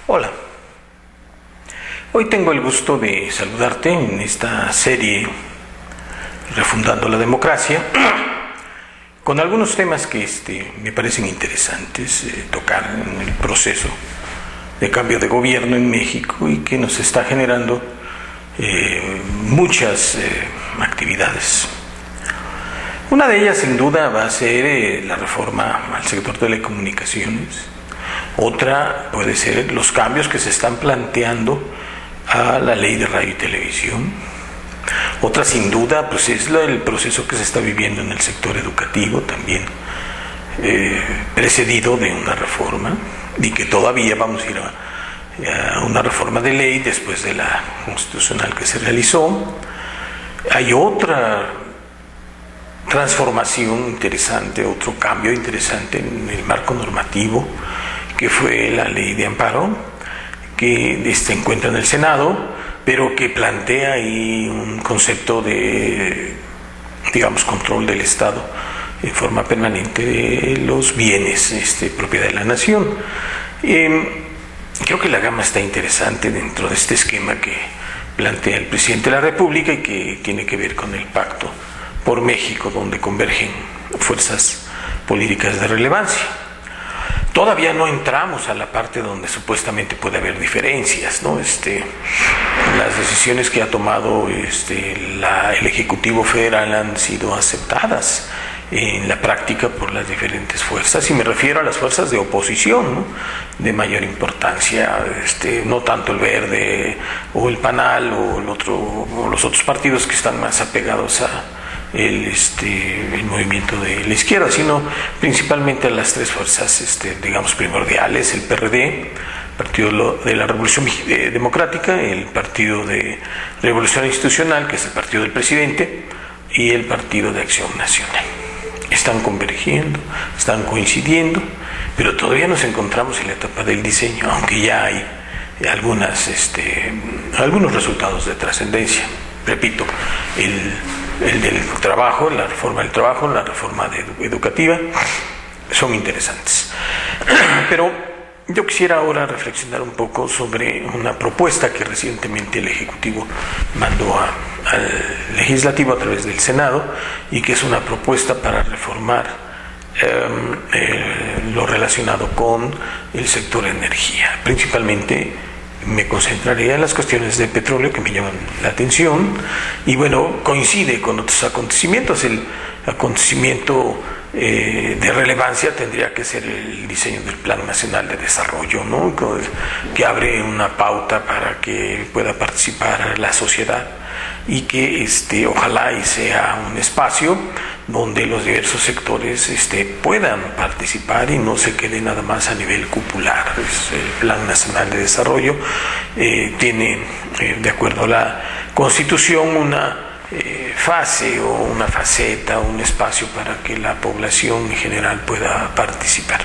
Hola, hoy tengo el gusto de saludarte en esta serie Refundando la Democracia con algunos temas que me parecen interesantes tocar en el proceso de cambio de gobierno en México y que nos está generando muchas actividades. Una de ellas sin duda va a ser la reforma al sector de telecomunicaciones. Otra puede ser los cambios que se están planteando a la ley de radio y televisión. Otra sin duda pues es el proceso que se está viviendo en el sector educativo también, precedido de una reforma, y que todavía vamos a ir a una reforma de ley después de la constitucional que se realizó. Hay otra transformación interesante, otro cambio interesante en el marco normativo, que fue la ley de amparo, que se encuentra en el Senado, pero que plantea ahí un concepto de, digamos, control del Estado en forma permanente de los bienes, propiedad de la nación. Creo que la gama está interesante dentro de este esquema que plantea el presidente de la República y que tiene que ver con el Pacto por México, donde convergen fuerzas políticas de relevancia. Todavía no entramos a la parte donde supuestamente puede haber diferencias, ¿no? Las decisiones que ha tomado el Ejecutivo Federal han sido aceptadas en la práctica por las diferentes fuerzas, y me refiero a las fuerzas de oposición, ¿no? De mayor importancia, no tanto el Verde o el PANAL o los otros partidos que están más apegados a el movimiento de la izquierda, sino principalmente a las tres fuerzas, digamos, primordiales: el PRD, Partido de la Revolución Democrática, el Partido de Revolución Institucional, que es el partido del presidente, y el Partido de Acción Nacional. Están convergiendo, están coincidiendo, pero todavía nos encontramos en la etapa del diseño, aunque ya hay algunos resultados de trascendencia. Repito, el del trabajo, la reforma del trabajo, la reforma educativa, son interesantes. Pero yo quisiera ahora reflexionar un poco sobre una propuesta que recientemente el Ejecutivo mandó al Legislativo a través del Senado, y que es una propuesta para reformar lo relacionado con el sector de energía. Principalmente me concentraré en las cuestiones de petróleo, que me llaman la atención, y bueno, coincide con otros acontecimientos. El acontecimiento de relevancia tendría que ser el diseño del Plan Nacional de Desarrollo, ¿no? Que abre una pauta para que pueda participar la sociedad, y que ojalá y sea un espacio donde los diversos sectores puedan participar y no se quede nada más a nivel cupular. El Plan Nacional de Desarrollo tiene, de acuerdo a la Constitución, una fase o una faceta, un espacio para que la población en general pueda participar.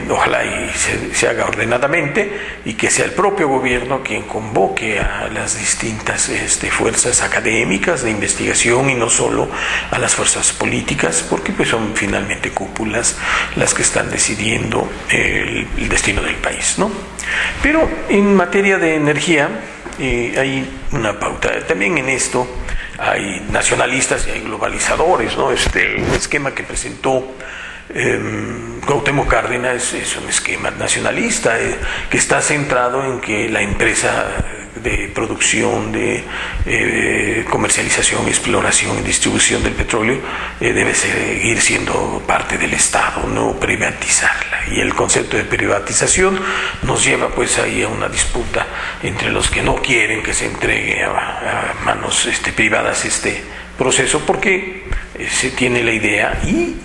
Ojalá y se haga ordenadamente, y que sea el propio gobierno quien convoque a las distintas fuerzas académicas de investigación, y no solo a las fuerzas políticas, porque pues son finalmente cúpulas las que están decidiendo el destino del país, ¿no? Pero en materia de energía hay una pauta. También en esto hay nacionalistas y hay globalizadores, ¿no? El esquema que presentó Cuauhtémoc Cárdenas es un esquema nacionalista que está centrado en que la empresa de producción, de comercialización, exploración y distribución del petróleo debe seguir siendo parte del Estado, no privatizarla. Y el concepto de privatización nos lleva pues ahí a una disputa entre los que no quieren que se entregue a manos privadas este proceso, porque se tiene la idea, y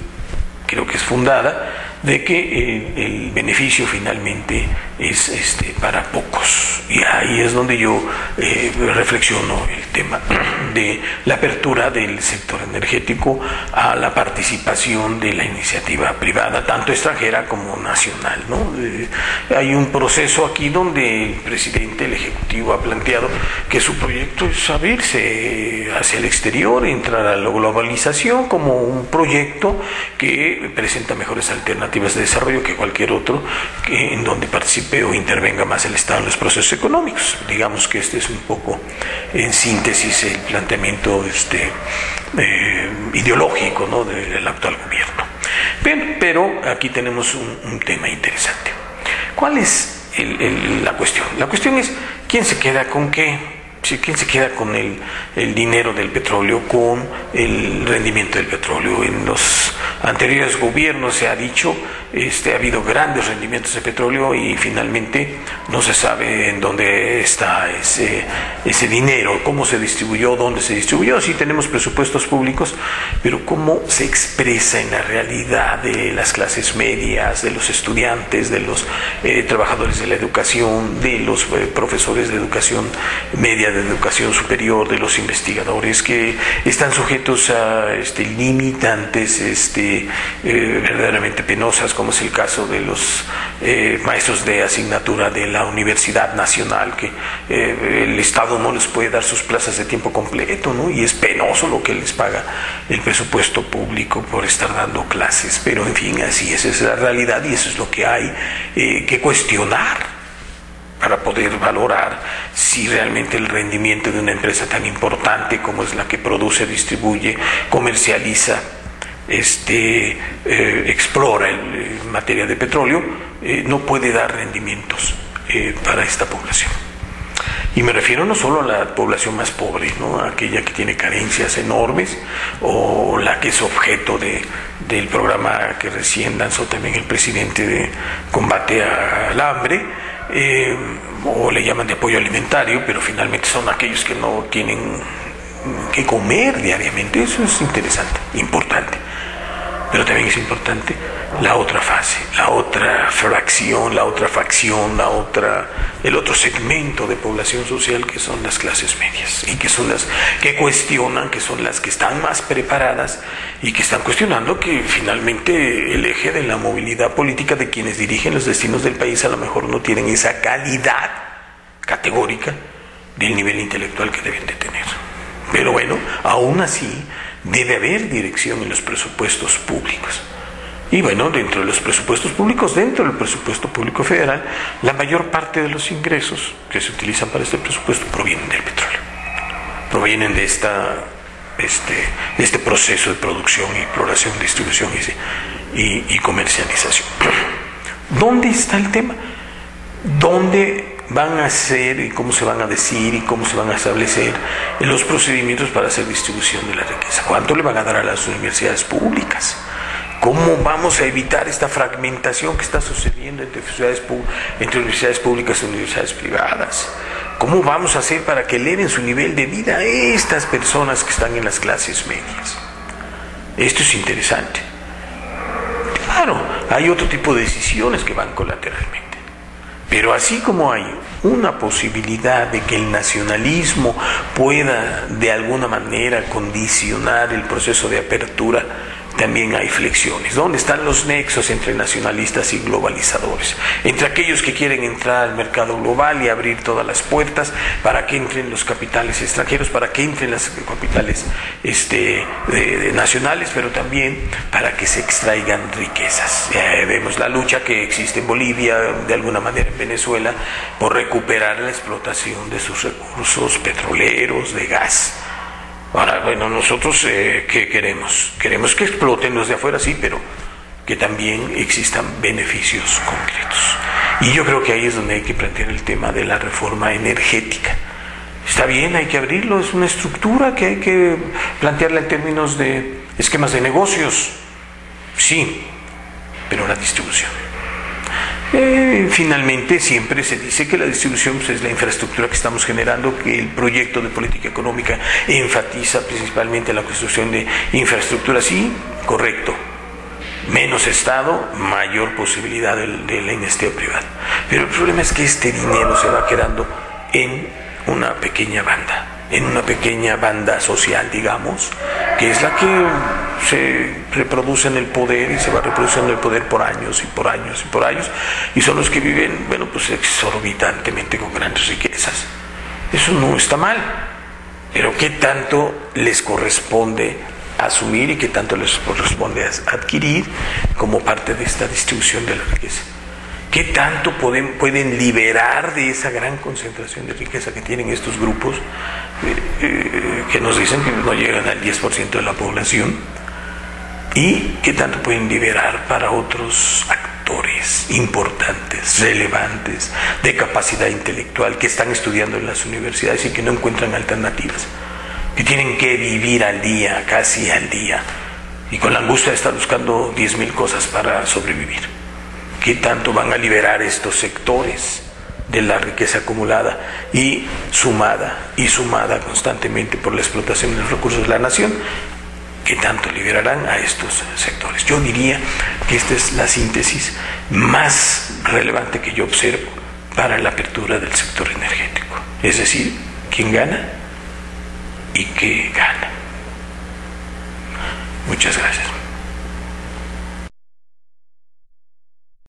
creo que es fundada, de que el beneficio finalmente es para pocos. Y ahí es donde yo reflexiono el tema de la apertura del sector energético a la participación de la iniciativa privada, tanto extranjera como nacional, ¿no? Hay un proceso aquí donde el presidente, el Ejecutivo, ha planteado que su proyecto es abrirse hacia el exterior, entrar a la globalización como un proyecto que presenta mejores alternativas alternativas de desarrollo que cualquier otro en donde participe o intervenga más el Estado en los procesos económicos. Digamos que este es un poco, en síntesis, el planteamiento ideológico, ¿no?, del actual gobierno. Bien, pero aquí tenemos un tema interesante. ¿Cuál es la cuestión? La cuestión es quién se queda con qué. ¿Quién se queda con el dinero del petróleo, con el rendimiento del petróleo? En los anteriores gobiernos se ha dicho, ha habido grandes rendimientos de petróleo y finalmente no se sabe en dónde está ese dinero, cómo se distribuyó, dónde se distribuyó. Sí tenemos presupuestos públicos, pero cómo se expresa en la realidad de las clases medias, de los estudiantes, de los trabajadores de la educación, de los profesores de educación media, de educación superior, de los investigadores que están sujetos a limitantes verdaderamente penosas, como es el caso de los maestros de asignatura de la Universidad Nacional, que el Estado no les puede dar sus plazas de tiempo completo, ¿no? Y es penoso lo que les paga el presupuesto público por estar dando clases, pero en fin, así es, esa es la realidad y eso es lo que hay que cuestionar para poder valorar si realmente el rendimiento de una empresa tan importante como es la que produce, distribuye, comercializa, explora en materia de petróleo, no puede dar rendimientos para esta población. Y me refiero no solo a la población más pobre, ¿no?, aquella que tiene carencias enormes, o la que es objeto del programa que recién lanzó también el presidente de combate al hambre, o le llaman de apoyo alimentario, pero finalmente son aquellos que no tienen que comer diariamente. Eso es interesante, importante. Pero también es importante la otra fase, la otra fracción, la otra facción, el otro segmento de población social, que son las clases medias, y que son las que cuestionan, que son las que están más preparadas y que están cuestionando que finalmente el eje de la movilidad política de quienes dirigen los destinos del país a lo mejor no tienen esa calidad categórica del nivel intelectual que deben de tener. Pero bueno, aún así debe haber dirección en los presupuestos públicos. Y bueno, dentro de los presupuestos públicos, dentro del presupuesto público federal, la mayor parte de los ingresos que se utilizan para este presupuesto provienen del petróleo, provienen de este proceso de producción, exploración, distribución y comercialización. ¿Dónde está el tema? ¿Dónde van a ser y cómo se van a decir y cómo se van a establecer los procedimientos para hacer distribución de la riqueza? ¿Cuánto le van a dar a las universidades públicas? ¿Cómo vamos a evitar esta fragmentación que está sucediendo entre universidades públicas y universidades privadas? ¿Cómo vamos a hacer para que eleven su nivel de vida a estas personas que están en las clases medias? Esto es interesante. Claro, hay otro tipo de decisiones que van colateralmente. Pero así como hay una posibilidad de que el nacionalismo pueda de alguna manera condicionar el proceso de apertura, también hay flexiones. ¿Dónde están los nexos entre nacionalistas y globalizadores? Entre aquellos que quieren entrar al mercado global y abrir todas las puertas para que entren los capitales extranjeros, para que entren los capitales nacionales, pero también para que se extraigan riquezas. Vemos la lucha que existe en Bolivia, de alguna manera en Venezuela, por recuperar la explotación de sus recursos petroleros, de gas. Ahora, bueno, nosotros, ¿qué queremos? Queremos que exploten los de afuera, sí, pero que también existan beneficios concretos. Y yo creo que ahí es donde hay que plantear el tema de la reforma energética. Está bien, hay que abrirlo, es una estructura que hay que plantearla en términos de esquemas de negocios, sí, pero la distribución. Finalmente siempre se dice que la distribución, pues, es la infraestructura que estamos generando, que el proyecto de política económica enfatiza principalmente la construcción de infraestructura. Sí, correcto, menos Estado, mayor posibilidad de la iniciativa privada, pero el problema es que este dinero se va quedando en una pequeña banda social, digamos, que es la que se reproduce en el poder y se va reproduciendo el poder por años y por años y por años, y son los que viven, bueno, pues exorbitantemente con grandes riquezas. Eso no está mal, pero ¿qué tanto les corresponde asumir y qué tanto les corresponde adquirir como parte de esta distribución de la riqueza. ¿Qué tanto pueden liberar de esa gran concentración de riqueza que tienen estos grupos que nos dicen que no llegan al 10% de la población? ¿Y qué tanto pueden liberar para otros actores importantes, relevantes, de capacidad intelectual, que están estudiando en las universidades y que no encuentran alternativas, que tienen que vivir al día, casi al día, y con la angustia de estar buscando 10.000 cosas para sobrevivir? ¿Qué tanto van a liberar estos sectores de la riqueza acumulada y sumada constantemente por la explotación de los recursos de la nación? ¿Qué tanto liberarán a estos sectores? Yo diría que esta es la síntesis más relevante que yo observo para la apertura del sector energético. Es decir, ¿quién gana y qué gana? Muchas gracias.